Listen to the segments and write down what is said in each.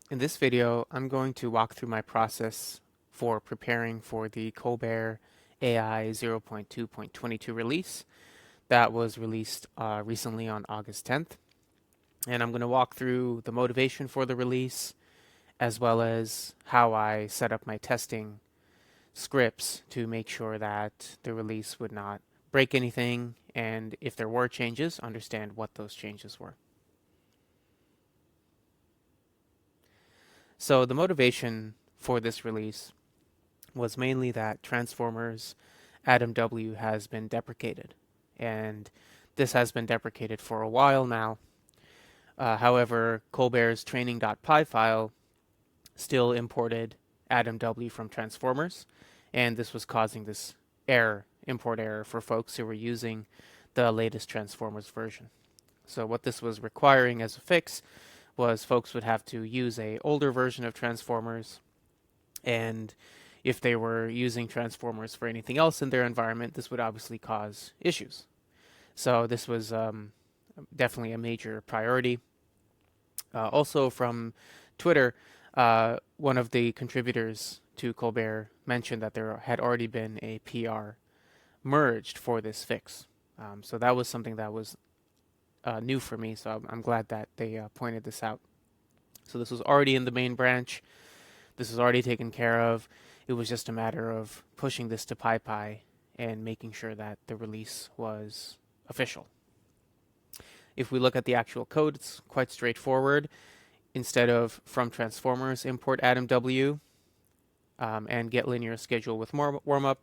In this video, I'm going to walk through my process for preparing for the colbert-ai 0.2.22 release that was released recently on August 10th. And I'm going to walk through the motivation for the release, as well as how I set up my testing scripts to make sure that the release would not break anything, and if there were changes, understand what those changes were. So the motivation for this release was mainly that transformers.AdamW has been deprecated, and this has been deprecated for a while now. However, Colbert's training.py file still imported AdamW from transformers, and this was causing this import error for folks who were using the latest transformers version. So what this was requiring as a fix was folks would have to use a older version of transformers, and if they were using transformers for anything else in their environment, this would obviously cause issues. So this was definitely a major priority. Also from Twitter, one of the contributors to Colbert mentioned that there had already been a PR merged for this fix. So that was something that was new for me, so I'm glad that they pointed this out. So this was already in the main branch. This was already taken care of. It was just a matter of pushing this to PyPy and making sure that the release was official. If we look at the actual code, it's quite straightforward. Instead of from transformers, import AdamW and get linear schedule with warmup,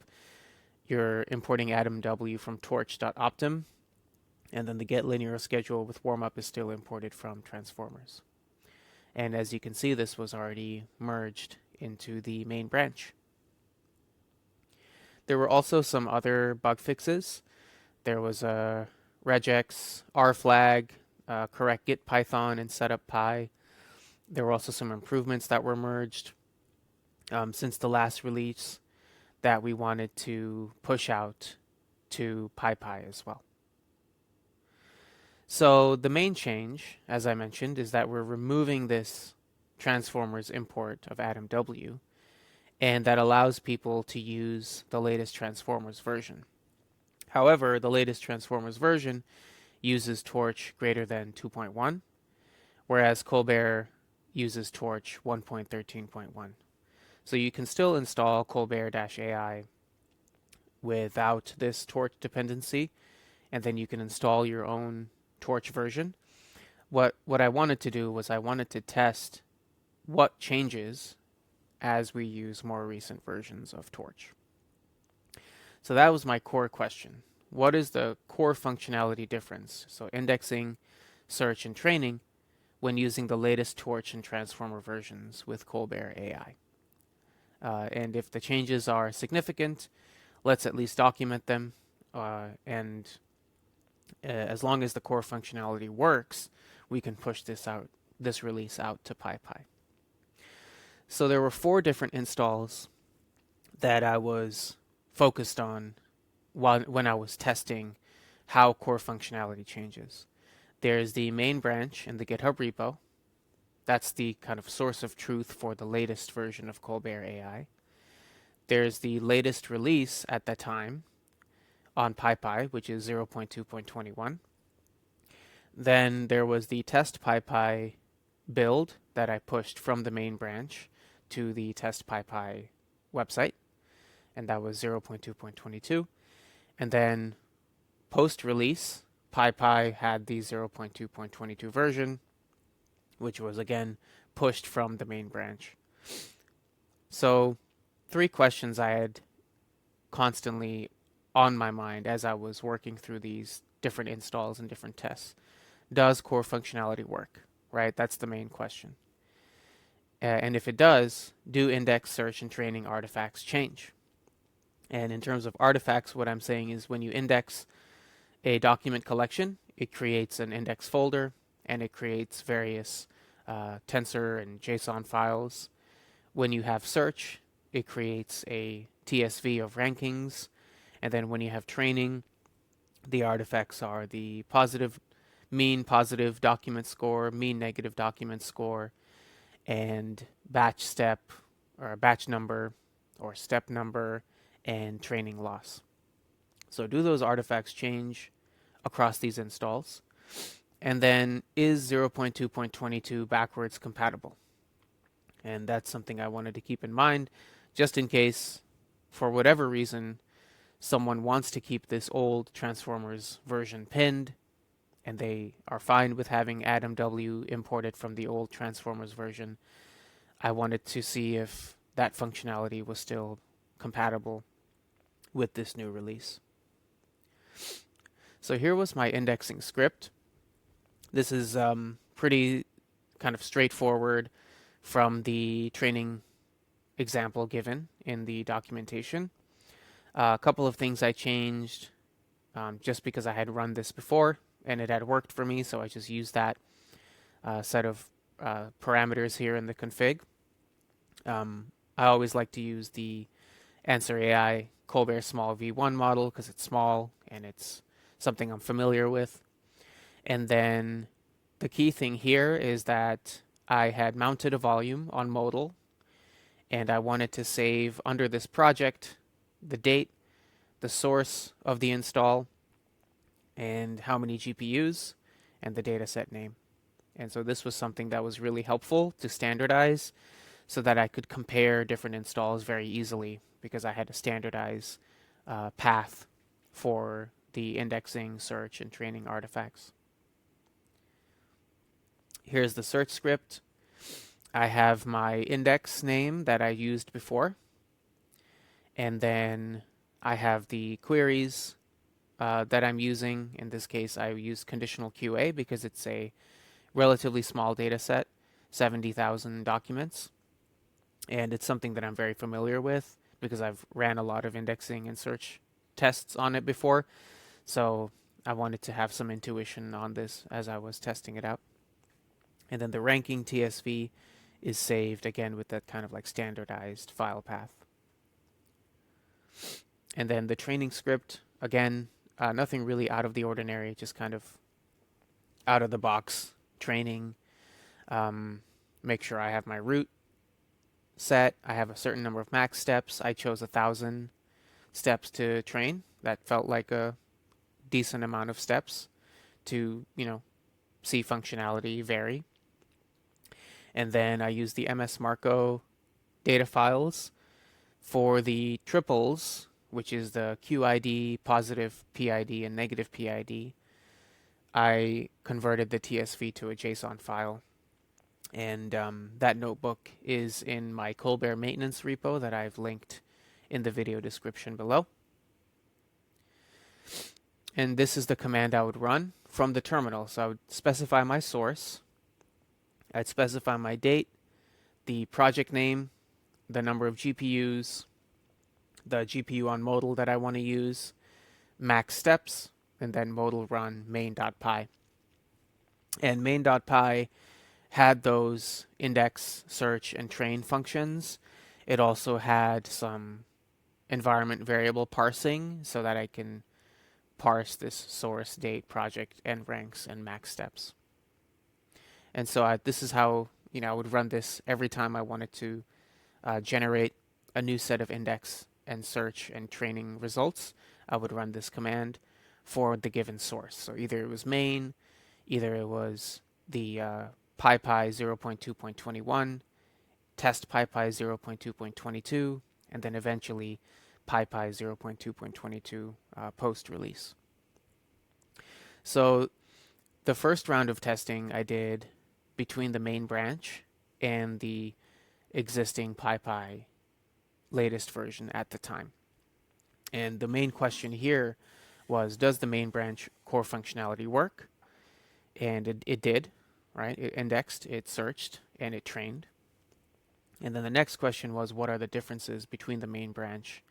you're importing AdamW from torch.optim, and then the get linear schedule with warmup is still imported from transformers. And as you can see, this was already merged into the main branch. There were also some other bug fixes. There was a regex, rflag, correct git python, and setup py. There were also some improvements that were merged since the last release that we wanted to push out to PyPy as well. So the main change, as I mentioned, is that we're removing this transformers import of AdamW, and that allows people to use the latest transformers version. However, the latest transformers version uses torch greater than 2.1, whereas Colbert uses torch 1.13.1. So you can still install colbert-ai without this torch dependency, and then you can install your own torch version. What I wanted to do was I wanted to test what changes as we use more recent versions of torch. So that was my core question. What is the core functionality difference? So indexing, search, and training when using the latest torch and transformer versions with colbert-ai. And if the changes are significant, let's at least document them, and as long as the core functionality works, we can push this release out to PyPy. So there were 4 different installs that I was focused on when I was testing how core functionality changes. There's the main branch in the GitHub repo. That's the kind of source of truth for the latest version of colbert-ai. There's the latest release at that time on PyPy, which is 0.2.21. Then there was the test PyPy build that I pushed from the main branch to the test PyPy website, and that was 0.2.22. And then post-release, PyPy had the 0.2.22 version, which was again pushed from the main branch. So 3 questions I had constantly on my mind as I was working through these different installs and different tests. Does core functionality work? Right? That's the main question. And if it does, do index, search, and training artifacts change? And in terms of artifacts, what I'm saying is when you index a document collection, it creates an index folder, and it creates various tensor and JSON files. When you have search, it creates a TSV of rankings. And then when you have training, the artifacts are the mean positive document score, mean negative document score, and batch step or batch number or step number and training loss. So do those artifacts change across these installs? And then is 0.2.22 backwards compatible? And that's something I wanted to keep in mind just in case, for whatever reason, someone wants to keep this old Transformers version pinned and they are fine with having AdamW imported from the old Transformers version. I wanted to see if that functionality was still compatible with this new release. So here was my indexing script. This is pretty kind of straightforward from the training example given in the documentation. A couple of things I changed just because I had run this before and it had worked for me, so I just used that set of parameters here in the config. I always like to use the Answer AI Colbert small v1 model because it's small and it's something I'm familiar with. And then the key thing here is that I had mounted a volume on Modal and I wanted to save under this project the date, the source of the install, and how many GPUs, and the dataset name. And so this was something that was really helpful to standardize so that I could compare different installs very easily because I had a standardized path for the indexing, search, and training artifacts. Here's the search script. I have my index name that I used before, and then I have the queries that I'm using. In this case, I use conditional QA because it's a relatively small data set, 70,000 documents. And it's something that I'm very familiar with because I've ran a lot of indexing and search tests on it before. So I wanted to have some intuition on this as I was testing it out. And then the ranking TSV is saved again with that kind of like standardized file path. And then the training script, again, nothing really out of the ordinary, just kind of out of the box training. Make sure I have my root set. I have a certain number of max steps. I chose 1,000 steps to train. That felt like a decent amount of steps to, see functionality vary. And then I use the MS Marco data files for the triples, which is the QID, positive PID, and negative PID. I converted the TSV to a JSON file. And that notebook is in my Colbert maintenance repo that I've linked in the video description below. And this is the command I would run from the terminal. So I would specify my source. I'd specify my date, the project name, the number of GPUs, the GPU on Modal that I want to use, max steps, and then Modal run main.py. And main.py had those index, search, and train functions. It also had some environment variable parsing so that I can parse this source, date, project, and ranks and max steps. And so this is how I would run this every time I wanted to generate a new set of index and search and training results. I would run this command for the given source. So either it was main, either it was the PyPy 0.2.21, test PyPy 0.2.22, and then eventually PyPy 0.2.22 post-release. So the first round of testing I did between the main branch and the existing PyPy latest version at the time. And the main question here was, does the main branch core functionality work? And it did, right? It indexed, it searched, and it trained. And then the next question was, what are the differences between the main branch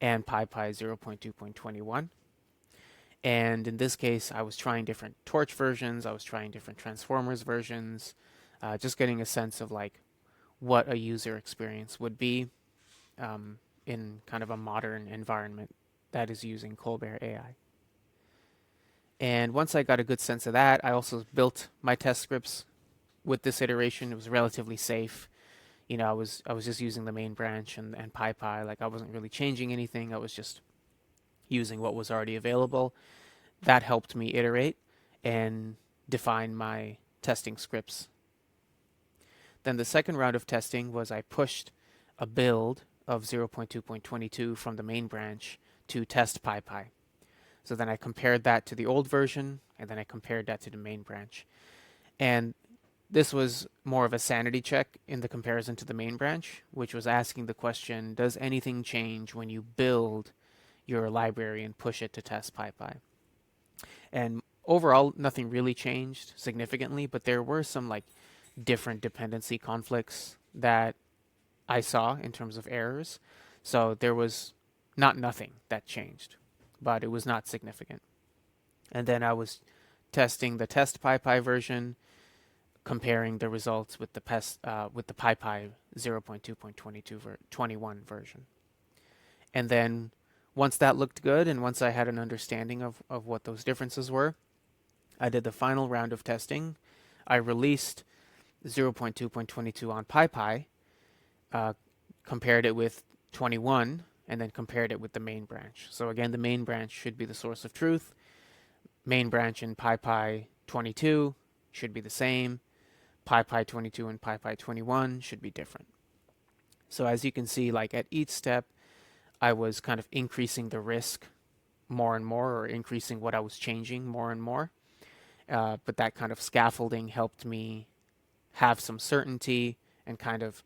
and PyPy 0.2.21? And in this case, I was trying different Torch versions. I was trying different Transformers versions, just getting a sense of like what a user experience would be in kind of a modern environment that is using colbert-ai. And once I got a good sense of that, I also built my test scripts with this iteration, it was relatively safe. You know, I was just using the main branch and PyPy. Like I wasn't really changing anything. I was just using what was already available. That helped me iterate and define my testing scripts. Then the second round of testing was I pushed a build of 0.2.22 from the main branch to test PyPy. So then I compared that to the old version, and then I compared that to the main branch. And this was more of a sanity check in the comparison to the main branch, which was asking the question, does anything change when you build your library and push it to test PyPy? And overall, nothing really changed significantly, but there were some like different dependency conflicts that I saw in terms of errors. So there was not nothing that changed, but it was not significant. And then I was testing the test PyPy version, comparing the results with the PyPy 0.2.21 version. And then once that looked good and once I had an understanding of what those differences were, I did the final round of testing. I released 0.2.22 on PyPy, compared it with 21, and then compared it with the main branch. So again, the main branch should be the source of truth. Main branch in PyPy 22 should be the same. PyPy 22 and PyPy 21 should be different. So as you can see, like at each step, I was kind of increasing the risk more and more, or increasing what I was changing more and more. But that kind of scaffolding helped me have some certainty and kind of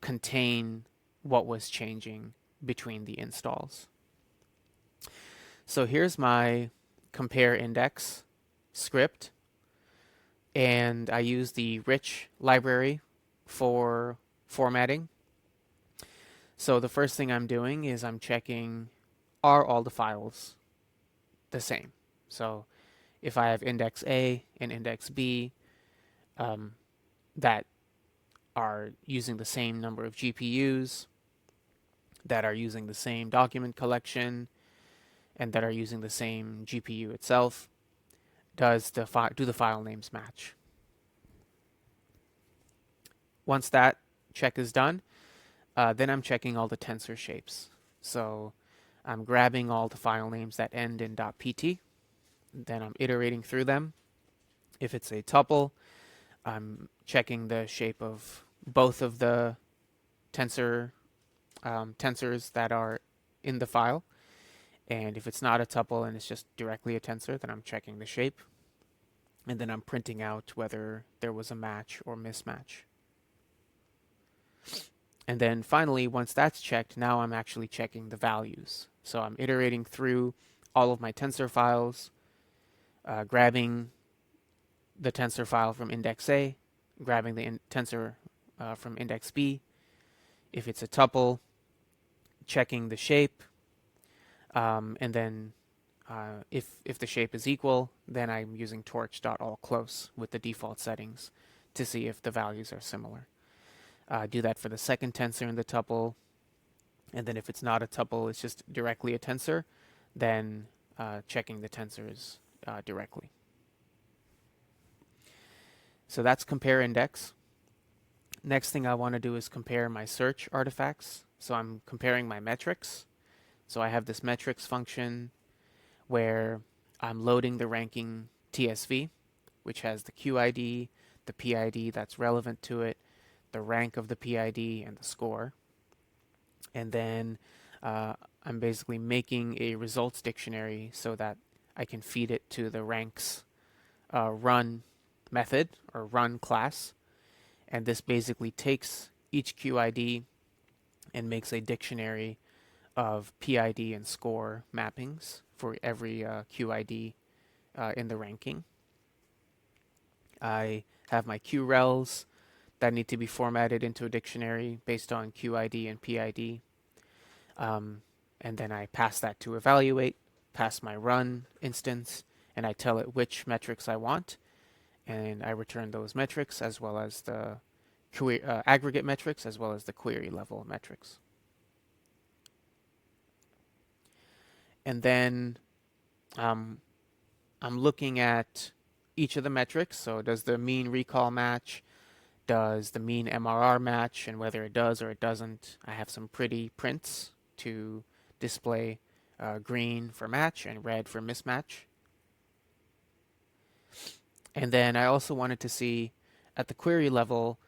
contain what was changing between the installs. So here's my compare index script, and I use the rich library for formatting. So the first thing I'm doing is I'm checking, are all the files the same? So if I have index A and index B that are using the same number of GPUs, that are using the same document collection, and that are using the same GPU itself, do the file names match? Once that check is done, then I'm checking all the tensor shapes. So I'm grabbing all the file names that end in .pt, then I'm iterating through them. If it's a tuple, I'm checking the shape of both of the tensors that are in the file. And if it's not a tuple and it's just directly a tensor, then I'm checking the shape. And then I'm printing out whether there was a match or mismatch. And then finally, once that's checked, now I'm actually checking the values. So I'm iterating through all of my tensor files, grabbing the tensor file from index A, grabbing the tensor from index B. If it's a tuple, checking the shape, and then if the shape is equal, then I'm using torch.allClose with the default settings to see if the values are similar. Do that for the second tensor in the tuple, and then if it's not a tuple, it's just directly a tensor, then checking the tensors directly. So that's compare index. Next thing I want to do is compare my search artifacts. So I'm comparing my metrics. So I have this metrics function where I'm loading the ranking TSV, which has the QID, the PID that's relevant to it, the rank of the PID, and the score. And then I'm basically making a results dictionary so that I can feed it to the ranks run method or run class. And this basically takes each QID and makes a dictionary of PID and score mappings for every QID in the ranking. I have my QRELs that need to be formatted into a dictionary based on QID and PID. And then I pass that to evaluate, pass my run instance, and I tell it which metrics I want. And I return those metrics as well as the aggregate metrics as well as the query level metrics. And then I'm looking at each of the metrics. So does the mean recall match? Does the mean MRR match? And whether it does or it doesn't, I have some pretty prints to display green for match and red for mismatch. And then I also wanted to see at the query level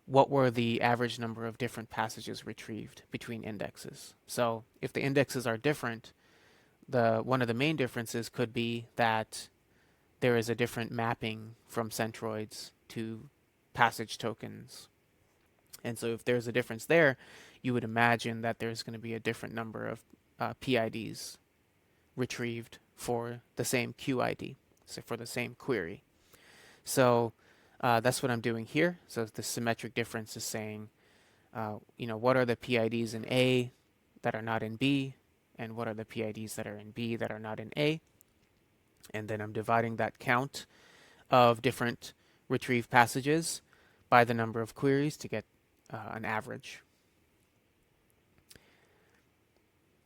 what were the average number of different passages retrieved between indexes. So if the indexes are different, one of the main differences could be that there is a different mapping from centroids to passage tokens. And so if there's a difference there, you would imagine that there's going to be a different number of PIDs retrieved for the same QID, so for the same query. So that's what I'm doing here. So the symmetric difference is saying, what are the PIDs in A that are not in B, and what are the PIDs that are in B that are not in A. And then I'm dividing that count of different retrieved passages by the number of queries to get an average.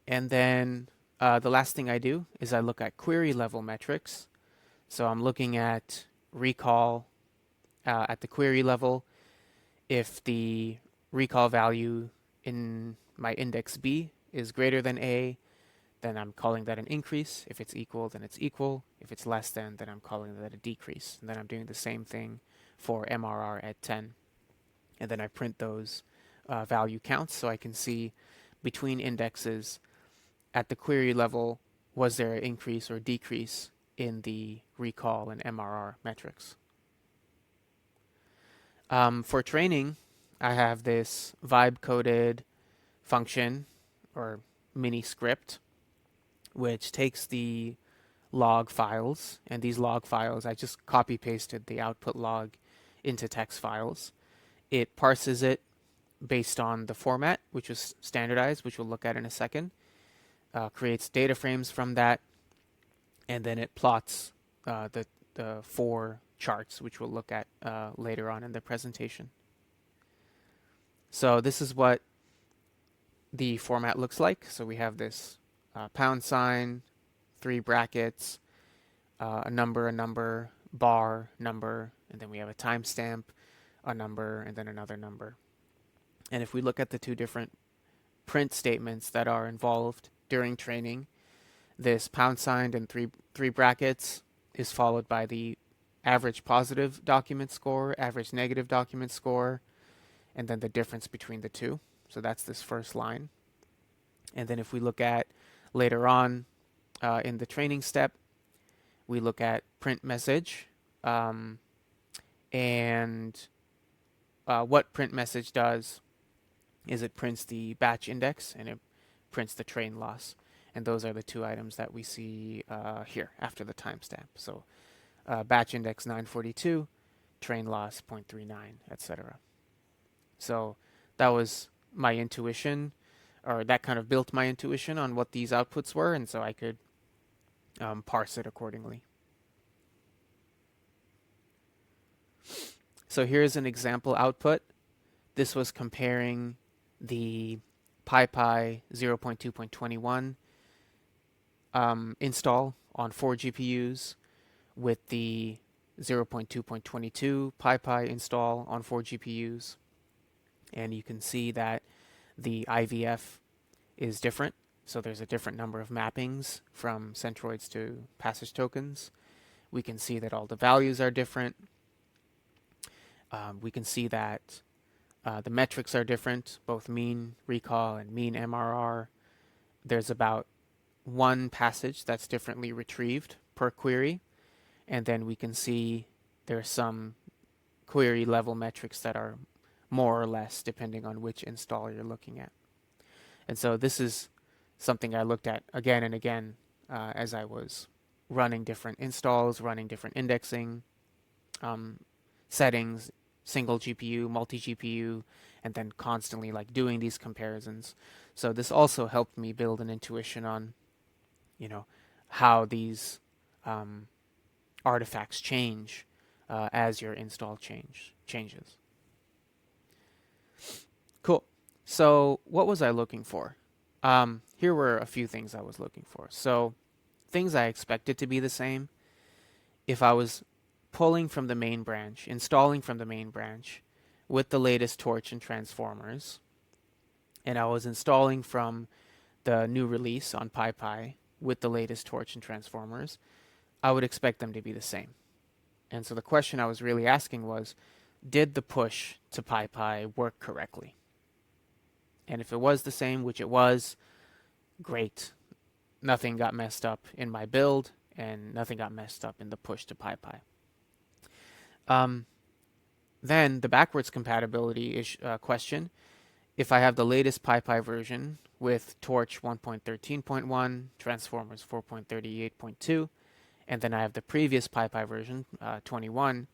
And then the last thing I do is I look at query level metrics. So I'm looking at recall at the query level. If the recall value in my index B is greater than A, then I'm calling that an increase. If it's equal, then it's equal. If it's less than, then I'm calling that a decrease. And then I'm doing the same thing for MRR at 10. And then I print those value counts so I can see between indexes at the query level, was there an increase or decrease in the recall and MRR metrics. For training, I have this vibe-coded function or mini script which takes the log files, and these log files, I just copy pasted the output log into text files. It parses it based on the format, which was standardized, which we'll look at in a second, creates data frames from that, and then it plots the 4 charts, which we'll look at later on in the presentation. So this is what the format looks like. So we have this £, 3 brackets, a number, bar, number, and then we have a timestamp, a number, and then another number. And if we look at the 2 different print statements that are involved during training, this £, and 3 brackets is followed by the average positive document score, average negative document score, and then the difference between the two. So that's this first line. And then if we look at later on in the training step, we look at print message, and what print message does is it prints the batch index and it prints the train loss. And those are the 2 items that we see here after the timestamp. So batch index 942, train loss 0.39, etc. So that was my intuition, or that kind of built my intuition on what these outputs were, and so I could parse it accordingly. So here's an example output. This was comparing the PyPy 0.2.21 install on 4 GPUs with the 0.2.22 PyPy install on 4 GPUs. And you can see that the IVF is different. So there's a different number of mappings from centroids to passage tokens. We can see that all the values are different. We can see that the metrics are different, both mean recall and mean MRR. There's about 1 passage that's differently retrieved per query. And then we can see there's some query level metrics that are more or less depending on which install you're looking at. And so this is something I looked at again and again as I was running different installs, running different indexing settings, single GPU, multi-GPU, and then constantly doing these comparisons. So this also helped me build an intuition on, how these artifacts change as your install changes. Cool. So what was I looking for? Here were a few things I was looking for. So things I expected to be the same. If I was pulling from the main branch, installing from the main branch with the latest torch and transformers, and I was installing from the new release on PyPy with the latest torch and transformers, I would expect them to be the same. And so the question I was really asking was, did the push to PyPy work correctly? And if it was the same, which it was, great. Nothing got messed up in my build, and nothing got messed up in the push to PyPy. Then the backwards compatibility question. If I have the latest PyPy version with Torch 1.13.1, Transformers 4.38.2, and then I have the previous PyPy version, 21,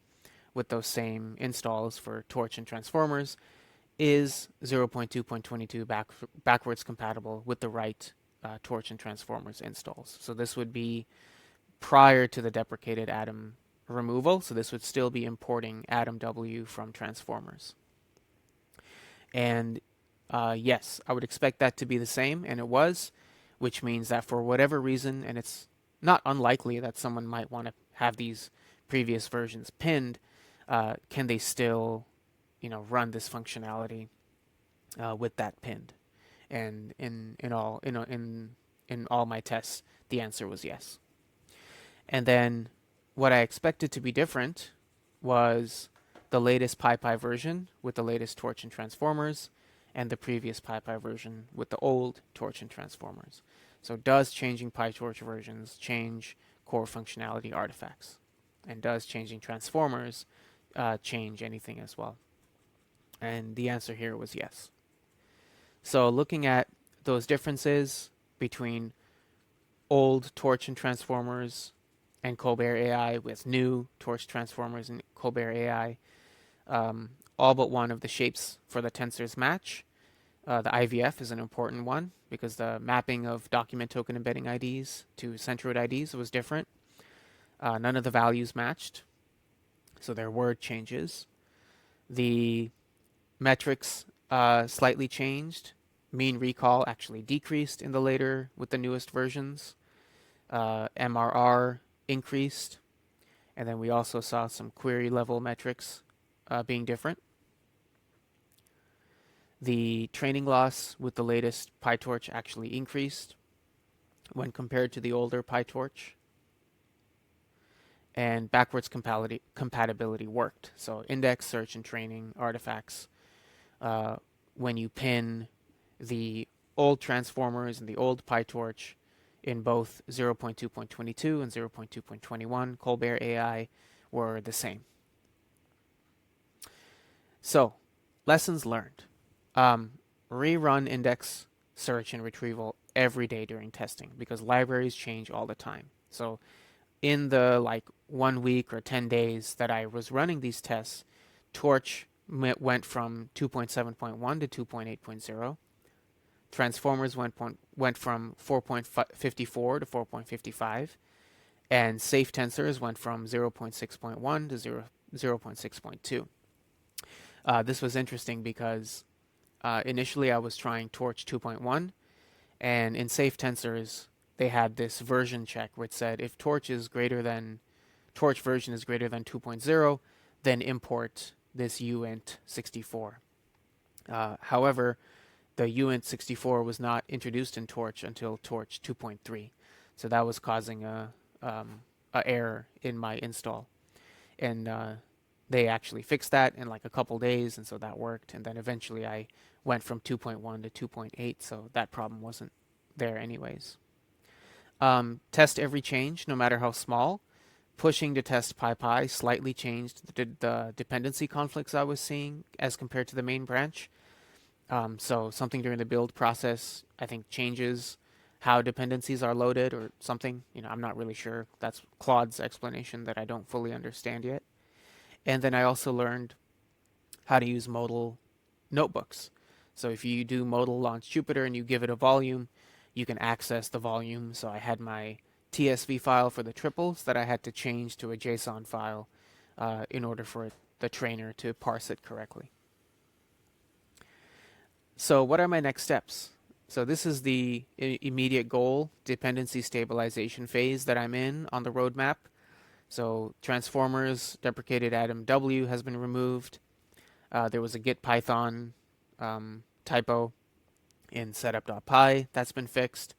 with those same installs for Torch and Transformers, is 0.2.22 backwards compatible with the right Torch and Transformers installs. So this would be prior to the deprecated Adam removal, so this would still be importing AdamW from Transformers. And yes, I would expect that to be the same, and it was, which means that for whatever reason, and it's not unlikely that someone might want to have these previous versions pinned, can they still, run this functionality with that pinned? And in all my tests, the answer was yes. And then what I expected to be different was the latest PyPy version with the latest Torch and Transformers, and the previous PyPy version with the old Torch and Transformers. So does changing PyTorch versions change core functionality artifacts? And does changing transformers change anything as well? And the answer here was yes. So looking at those differences between old Torch and Transformers and colbert-ai with new Torch transformers and colbert-ai, all but one of the shapes for the tensors match. The IVF is an important one because the mapping of document token embedding IDs to centroid IDs was different. None of the values matched, so there were changes. The metrics slightly changed. Mean recall actually decreased in the later with the newest versions. MRR increased, and then we also saw some query level metrics being different. The training loss with the latest PyTorch actually increased when compared to the older PyTorch. And backwards compatibility worked. So index, search, and training artifacts, when you pin the old transformers and the old PyTorch in both 0.2.22 and 0.2.21, colbert-ai were the same. So, lessons learned. Rerun index, search, and retrieval every day during testing because libraries change all the time. So in the 1 week or 10 days that I was running these tests, Torch went from 2.7.1 to 2.8.0. Transformers went from 4.54 to 4.55. And safe tensors went from 0.6.1 to 0.6.2. This was interesting because initially I was trying Torch 2.1, and in safe tensors they had this version check where it said if Torch version is greater than 2.0, then import this uint 64. However, the uint 64 was not introduced in Torch until Torch 2.3, so that was causing a error in my install, and they actually fixed that in a couple days, and so that worked. And then eventually I went from 2.1 to 2.8, so that problem wasn't there anyways. Test every change, no matter how small. Pushing to test PyPy slightly changed the dependency conflicts I was seeing as compared to the main branch. So something during the build process, I think, changes how dependencies are loaded or something. I'm not really sure. That's Claude's explanation that I don't fully understand yet. And then I also learned how to use Modal notebooks. So if you do Modal launch Jupyter and you give it a volume, you can access the volume. So I had my TSV file for the triples that I had to change to a JSON file in order for the trainer to parse it correctly. So what are my next steps? So this is the immediate goal, dependency stabilization phase that I'm in on the roadmap So transformers deprecated AdamW has been removed. There was a git Python typo in setup.py that's been fixed.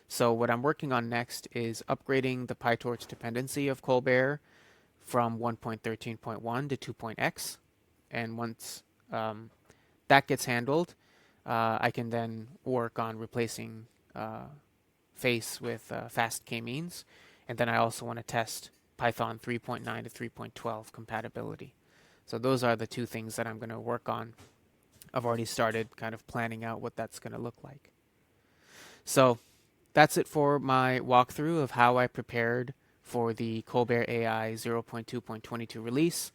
So what I'm working on next is upgrading the PyTorch dependency of Colbert from 1.13.1 to 2.x. And once that gets handled, I can then work on replacing face with fast k-means. And then I also want to test Python 3.9 to 3.12 compatibility. So those are the two things that I'm going to work on. I've already started kind of planning out what that's going to look like. So that's it for my walkthrough of how I prepared for the colbert-ai 0.2.22 release.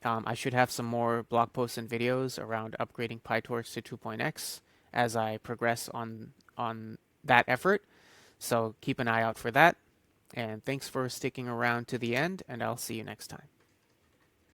I should have some more blog posts and videos around upgrading PyTorch to 2.x as I progress on that effort. So keep an eye out for that. And thanks for sticking around to the end, and I'll see you next time.